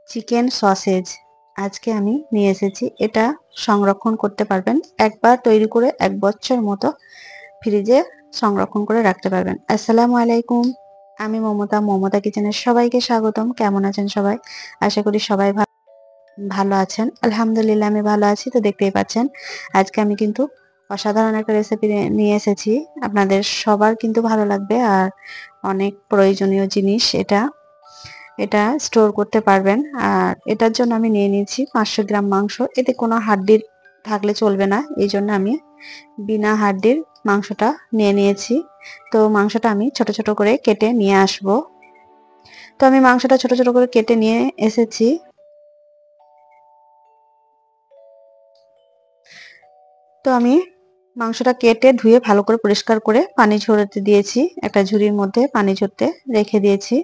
Chicken sausage আজকে আমি নিয়ে এসেছি। এটা সংরক্ষণ করতে পারবেন, একবার তৈরি করে 1 বছর মতো ফ্রিজে সংরক্ষণ করে রাখতে পারবেন। আসসালামু আলাইকুম, আমি মমতা কিচেনের সবাইকে স্বাগতম। কেমন আছেন সবাই? আশা করি সবাই ভালো আছেন। আলহামদুলিল্লাহ আমি ভালো আছি। তো দেখতেই পাচ্ছেন আজকে আমি কিন্তু অসাধারণ একটা রেসিপি নিয়ে এসেছি, আপনাদের সবার কিন্তু ভালো লাগবে। আর অনেক প্রয়োজনীয় জিনিস এটা এটা স্টোর করতে পারবেন। আর এটার জন্য আমি নিয়ে নিয়েছি 500 গ্রাম মাংস। এতে কোনো হাড্ডির থাকলে চলবে না, এই জন্য আমি বিনা হাড্ডির মাংসটা নিয়ে নিয়েছি। তো মাংসটা আমি ছোট ছোট করে কেটে নিয়ে আসব। তো আমি মাংসটা ছোট ছোট করে কেটে নিয়ে এসেছি। তো আমি মাংসটা কেটে ধুয়ে ভালো করে পরিষ্কার করে পানি ঝরতে দিয়েছি, একটা ঝুড়ির মধ্যে পানি ঝরতে রেখে দিয়েছি।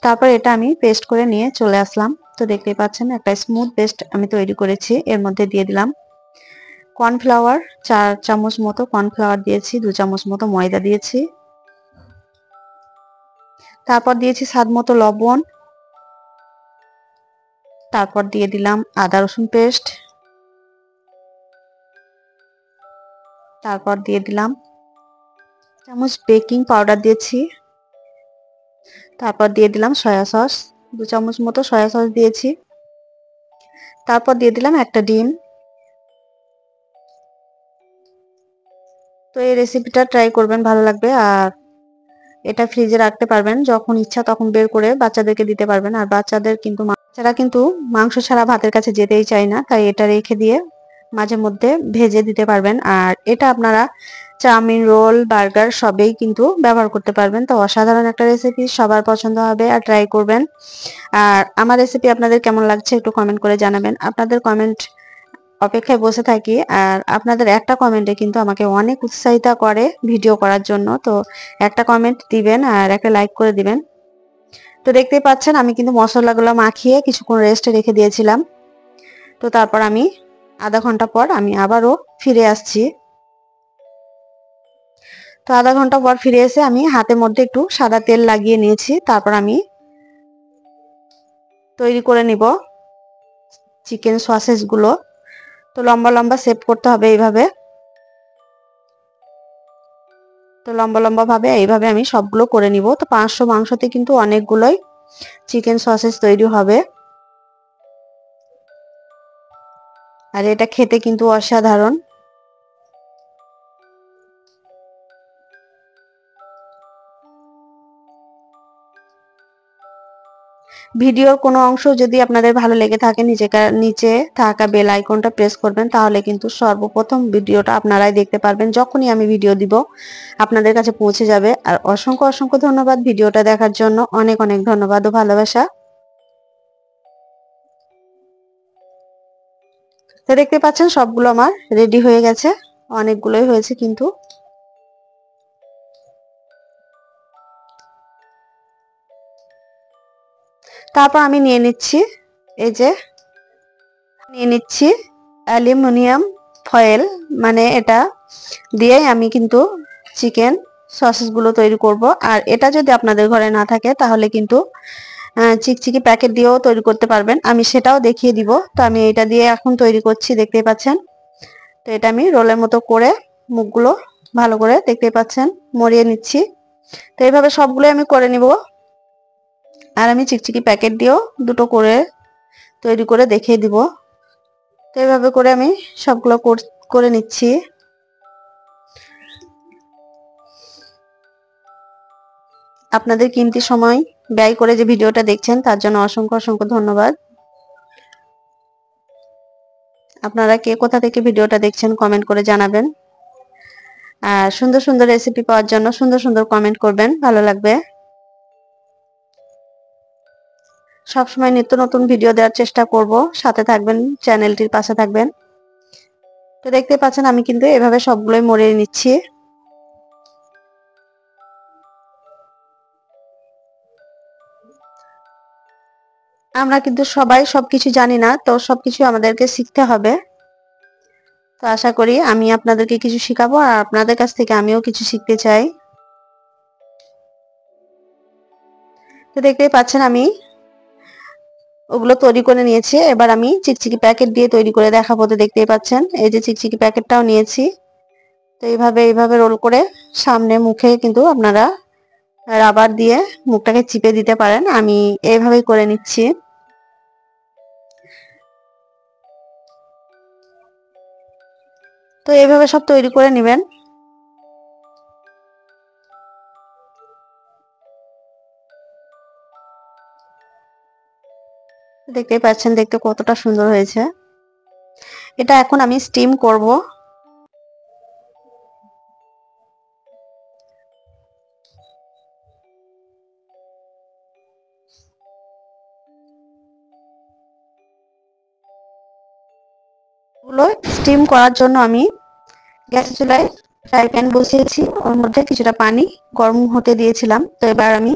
তারপর এটা আমি পেস্ট করে নিয়ে চলে আসলাম। তো দেখতেই পাচ্ছেন একটা স্মুথ পেস্ট আমি তৈরি করেছি। এর মধ্যে দিয়ে দিলাম কর্নফ্লাওয়ার, 4 চামচ মতো কর্নফ্লাওয়ার দিয়েছি, 2 চামচ মতো ময়দা দিয়েছি। তারপর দিয়েছি স্বাদ মতো লবণ। তারপর দিয়ে দিলাম আদা রসুন পেস্ট। তারপর দিয়ে দিলাম চামচ বেকিং পাউডার দিয়েছি। তারপর দিয়ে দিলাম সয়া সস, 2 চামচ মতো সয়া সস দিয়েছি। তারপর দিয়ে দিলাম একটা ডিম। তো এই রেসিপিটা ট্রাই করবেন, ভালো লাগবে। আর এটা ফ্রিজে রাখতে পারবেন, যখন ইচ্ছা তখন বের করে বাচ্চাদেরকে দিতে পারবেন। আর বাচ্চারা কিন্তু মাংস ছাড়া ভাতের কাছে যেতেই চায় না, তাই এটা রেখে দিয়ে মাঝে মধ্যে ভেজে দিতে পারবেন। আর এটা আপনারা চাউমিন, রোল, বার্গার সবেই কিন্তু ব্যবহার করতে পারবেন। তো অসাধারণ একটা রেসিপি, সবার পছন্দ হবে, আর ট্রাই করবেন। আর আমার রেসিপি আপনাদের কেমন লাগছে একটু কমেন্ট করে জানাবেন। আপনাদের কমেন্ট অপেক্ষায় বসে থাকি। আর আপনাদের একটা কমেন্টে কিন্তু আমাকে অনেক উৎসাহিত করে ভিডিও করার জন্য। তো একটা কমেন্ট দিবেন আর একটা লাইক করে দিবেন। তো দেখতেই পাচ্ছেন আমি কিন্তু মশলাগুলো মাখিয়ে কিছুক্ষণ রেস্টে রেখে দিয়েছিলাম। তো তারপর আমি আধা ঘন্টা পর আমি আবারও ফিরে আসছি। তো আধা ঘন্টা পর ফিরে এসে আমি হাতের মধ্যে একটু সাদা তেল লাগিয়ে নিয়েছি। তারপর আমি তৈরি করে নিব চিকেন সসেজ গুলো। তো লম্বা লম্বা শেপ করতে হবে এইভাবে। তো লম্বা লম্বা ভাবে এইভাবে আমি সবগুলো করে নিব। তো 500 মাংসতে কিন্তু অনেকগুলোই চিকেন সসেজ তৈরি হবে। আর এটা খেতে কিন্তু অসাধারণ। ভিডিওর কোনো অংশ যদি আপনাদের ভালো লেগে থাকে, নিচে থাকা বেল আইকনটা প্রেস করবেন, তাহলে কিন্তু সর্বপ্রথম ভিডিওটা আপনারাই দেখতে পারবেন। যখনই আমি ভিডিও দিব আপনাদের কাছে পৌঁছে যাবে। আর অসংখ্য অসংখ্য ধন্যবাদ ভিডিওটা দেখার জন্য, অনেক অনেক ধন্যবাদ ও ভালোবাসা। তো দেখতে পাচ্ছেন সবগুলো আমার রেডি হয়ে গেছে, অনেকগুলোই হয়েছে কিন্তু। তারপর আমি নিয়ে নিচ্ছি, এই যে নিয়ে নিচ্ছি অ্যালুমিনিয়াম ফয়েল, মানে এটা দিয়েই আমি কিন্তু চিকেন সসেস গুলো তৈরি করব। আর এটা যদি আপনাদের ঘরে না থাকে তাহলে কিন্তু চিকচিকি প্যাকেট দিয়েও তৈরি করতে পারবেন, আমি সেটাও দেখিয়ে দিব। তো আমি এটা দিয়ে এখন তৈরি করছি, দেখতেই পাচ্ছেন। তো এটা আমি রোলের মতো করে মুখগুলো ভালো করে দেখতেই পাচ্ছেন মরিয়ে নিচ্ছি। তো এইভাবে সবগুলো আমি করে নিব। আর আমি চিকচিকি প্যাকেট দিয়েও দুটো করে তৈরি করে দেখিয়ে দিব। তো এইভাবে করে আমি সবগুলো করে নিচ্ছি। আপনাদের কিমতি সময় ব্যয় করে যে ভিডিওটা দেখছেন তার জন্য অসংখ্য অসংখ্য ধন্যবাদ। আপনারা কে কোথা থেকে ভিডিওটা দেখছেন কমেন্ট করে জানাবেন। আর সুন্দর সুন্দর রেসিপি পাওয়ার জন্য সুন্দর সুন্দর কমেন্ট করবেন, ভালো লাগবে। সবসময় নিত্য নতুন ভিডিও দেওয়ার চেষ্টা করব, সাথে থাকবেন, চ্যানেলটির পাশে থাকবেন। তো দেখতে পাচ্ছেন আমি কিন্তু এভাবে সবগুলোই মরিয়ে নিচ্ছি। আমরা কিন্তু সবাই সবকিছু জানি না, তো সবকিছু আমাদেরকে শিখতে হবে। তো আশা করি আমি আপনাদেরকে কিছু শিখাবো, আর আপনাদের কাছ থেকে আমিও কিছু শিখতে চাই। তো দেখতেই পাচ্ছেন আমি ওগুলো তৈরি করে নিয়েছি। এবার আমি চিকচিকি প্যাকেট দিয়ে তৈরি করে দেখাবো। তো দেখতেই পাচ্ছেন এই যে চিকচিকি প্যাকেটটাও নিয়েছি। তো এইভাবে রোল করে সামনে মুখে কিন্তু আপনারা রাবার দিয়ে মুখটাকে চিপে দিতে পারেন। আমি এইভাবেই করে নিচ্ছি। তো এইভাবে সব তৈরি করে নেবেন। দেখতেই পাচ্ছেন দেখতে কতটা সুন্দর হয়েছে। এটা এখন আমি স্টিম করব। গুলো স্টিম করার জন্য আমি গ্যাস চুলায় ফ্রাই প্যান বসিয়েছি, ওর মধ্যে কিছুটা পানি গরম হতে দিয়েছিলাম। তো এবার আমি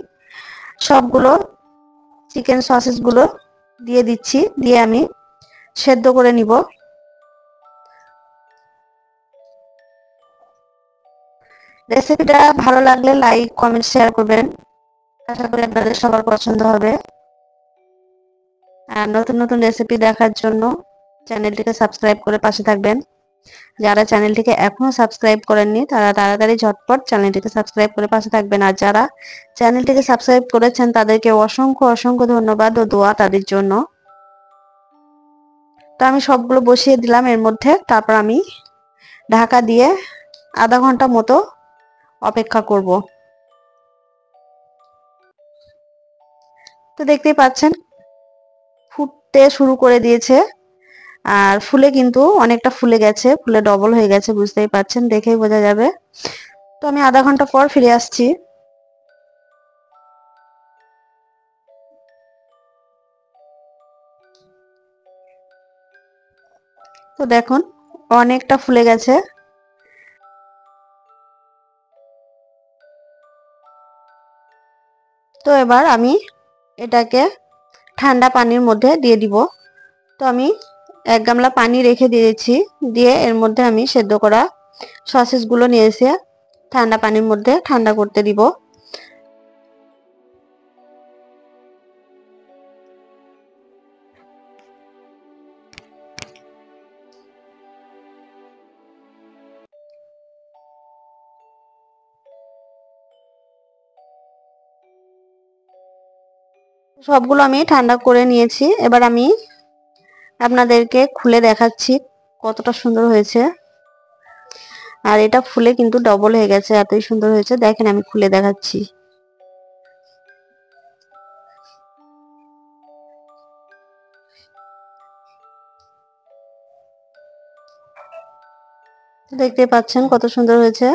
সবগুলো চিকেন সসেস গুলো দিয়ে দিচ্ছি, দিয়ে আমি সেদ্ধ করে নিব। রেসিপিটা ভালো লাগলে লাইক কমেন্ট শেয়ার করবেন। আশা করি আপনাদের সবার পছন্দ হবে। আর নতুন নতুন রেসিপি দেখার জন্য চ্যানেলটিকে সাবস্ক্রাইব করে পাশে থাকবেন। যারা চ্যানেলটিকে এখনো সাবস্ক্রাইব করেননি তারা তাড়াতাড়ি ঝটপট চ্যানেলটিকে সাবস্ক্রাইব করে পাশে থাকবেন। আর যারা চ্যানেলটিকে সাবস্ক্রাইব করেছেন তাদেরকে অসংখ্য অসংখ্য ধন্যবাদ ও দোয়া তাদের জন্য। তো আমি সবগুলো বসিয়ে দিলাম এর মধ্যে। তারপর আমি ঢাকা দিয়ে আধা ঘন্টা মতো অপেক্ষা করব। তো দেখতেই পাচ্ছেন ফুটতে শুরু করে দিয়েছে। আর ফুলে কিন্তু অনেকটা ফুলে গেছে, ফুলে ডবল হয়ে গেছে, বুঝতেই পাচ্ছেন, দেখেই বোঝা যাবে। তো আমি আধা ঘন্টা পর ফিরে আসছি। তো দেখুন অনেকটা ফুলে গেছে। তো এবার আমি এটাকে ঠান্ডা পানির মধ্যে দিয়ে দিব। তো আমি 1 গামলা পানি রেখে দিয়েছি, দিয়ে এর মধ্যে আমি সেদ্ধ করা সসেস গুলো নিয়ে এসে ঠান্ডা পানির মধ্যে ঠান্ডা করতে দিব। সবগুলো আমি ঠান্ডা করে নিয়েছি। এবার আমি আপনাদেরকে খুলে দেখাচ্ছি কতটা সুন্দর হয়েছে। আর এটা ফুলে কিন্তু ডবল হয়ে গেছে, এতই সুন্দর হয়েছে। দেখেন আমি খুলে দেখাচ্ছি। দেখতে পাচ্ছেন কত সুন্দর হয়েছে।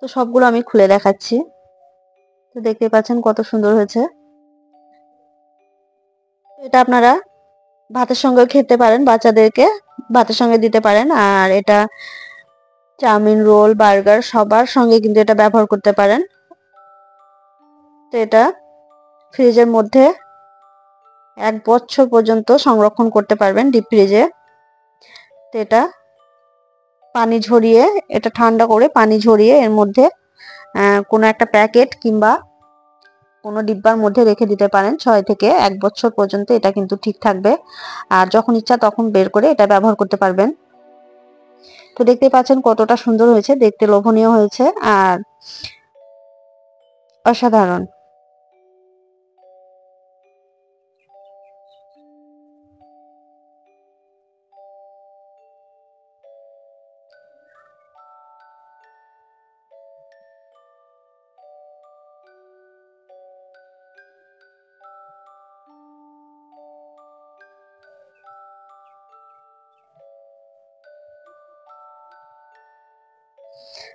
তো সবগুলো আমি খুলে দেখাচ্ছি। তো দেখতে পাচ্ছেন কত সুন্দর হয়েছে। এটা আপনারা ভাতের সঙ্গে খেতে পারেন, বাচ্চাদেরকে ভাতের সঙ্গে দিতে পারেন। আর এটা চাউমিন, রোল, বার্গার সবার সঙ্গে কিন্তু এটা ব্যবহার করতে পারেন। তো এটা ফ্রিজের মধ্যে 1 বছর পর্যন্ত সংরক্ষণ করতে পারবেন ডিপ ফ্রিজে। তো এটা পানি ঝরিয়ে, এটা ঠান্ডা করে পানি ঝরিয়ে এর মধ্যে কোনো একটা প্যাকেট কিংবা কোনো ডিব্বার মধ্যে রেখে দিতে পারেন। 6 থেকে 1 বছর পর্যন্ত এটা কিন্তু ঠিক থাকবে। আর যখন ইচ্ছা তখন বের করে এটা ব্যবহার করতে পারবেন। তো দেখতেই পাচ্ছেন কতটা সুন্দর হয়েছে, দেখতে লোভনীয় হয়েছে আর অসাধারণ।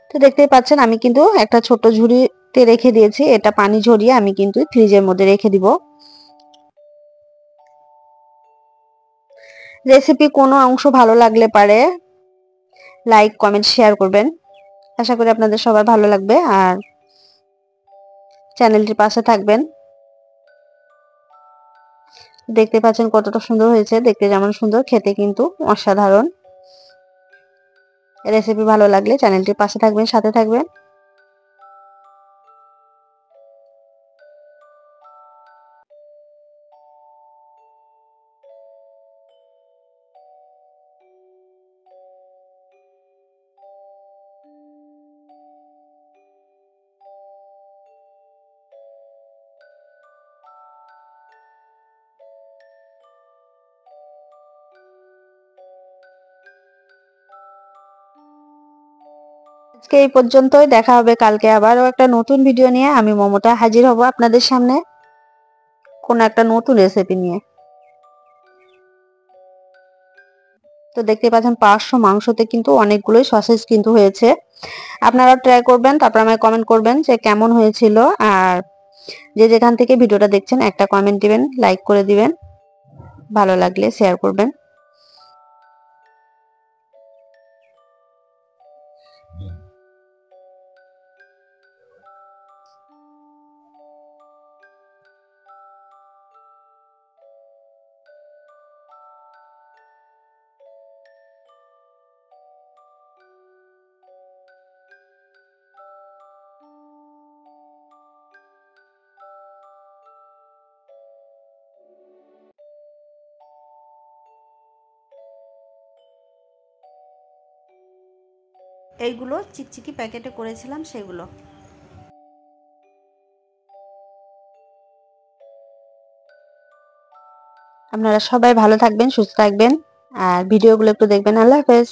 তো দেখতেই পাচ্ছেন আমি কিন্তু একটা ছোট ঝুড়িতে রেখে দিয়েছি। এটা পানি ঝরিয়ে আমি কিন্তু ফ্রিজের মধ্যে রেখে দিব। রেসিপি কোনো অংশ ভালো লাগলে পারে লাইক কমেন্ট শেয়ার করবেন। আশা করি আপনাদের সবার ভালো লাগবে আর চ্যানেলটির পাশে থাকবেন। দেখতে পাচ্ছেন কতটা সুন্দর হয়েছে, দেখতে যেমন সুন্দর খেতে কিন্তু অসাধারণ। রেসিপি ভালো লাগলে চ্যানেলটির পাশে থাকবেন, সাথে থাকবেন। আজকে এই পর্যন্তই, দেখা হবে কালকে আবারও একটা নতুন ভিডিও নিয়ে। আমি মমতা হাজির হব আপনাদের সামনে কোন একটা নতুন রেসিপি নিয়ে। তো দেখতে পাচ্ছেন 500 মাংসতে কিন্তু অনেকগুলোই সসেজ কিন্তু হয়েছে। আপনারা ট্রাই করবেন, তারপর আমায় কমেন্ট করবেন যে কেমন হয়েছিল। আর যে যেখান থেকে ভিডিওটা দেখছেন একটা কমেন্ট দিবেন, লাইক করে দিবেন, ভালো লাগলে শেয়ার করবেন। এইগুলো চিকচিকি প্যাকেটে করেছিলাম সেগুলো। আপনারা সবাই ভালো থাকবেন, সুস্থ থাকবেন, আর ভিডিওগুলো একটু দেখবেন। আল্লাহ হাফেজ।